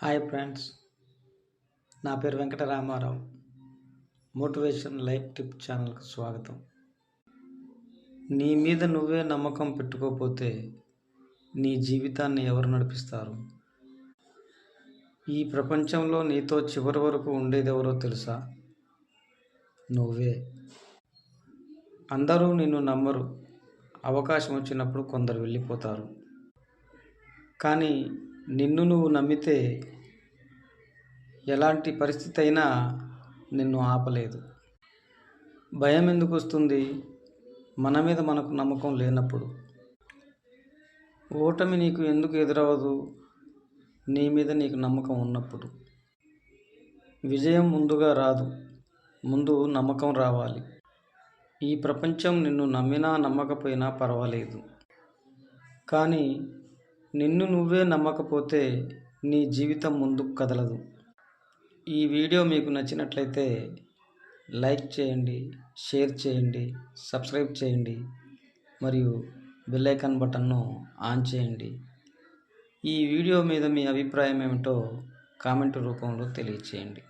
Hi friends, నా పేరు Venkataramarao. Motivation life tip ఛానల్కి స్వాగతం. నీ మీద నువ్వే నమ్మకం పెట్టుకోకపోతే నీ జీవితాన్ని ఎవరు నడిపిస్తారు? ఈ ప్రపంచంలో నీతో చివరి వరకు ఉండేదెవరో తెలుసా? నువ్వే. అందరూ నిన్ను నమ్మరు. అవకాశం వచ్చినప్పుడు కొందరు వెళ్ళిపోతారు. కానీ నిన్ను నువ్వు నమ్మితే ఎలాంటి పరిస్థితి అయినా నిన్ను ఆపలేదు. భయం ఎందుకు వస్తుంది? మన మీద మనకు నమ్మకం లేనప్పుడు. ఓటమి నీకు ఎందుకు ఎదురవ్వదు? నీ మీద నీకు నమ్మకం ఉన్నప్పుడు. విజయం ముందుగా రాదు, ముందు నమ్మకం రావాలి. ఈ ప్రపంచం నిన్ను నమ్మినా నమ్మకపోయినా పర్వాలేదు, కానీ నిన్ను నువ్వే నమ్మకపోతే నీ జీవితం ముందుకు కదలదు. ఈ వీడియో మీకు నచ్చినట్లయితే లైక్ చేయండి, షేర్ చేయండి, సబ్స్క్రైబ్ చేయండి మరియు బెల్ ఐకాన్ బటన్ను ఆన్ చేయండి. ఈ వీడియో మీద మీ అభిప్రాయం ఏమిటో కామెంట్ రూపంలో తెలియచేయండి.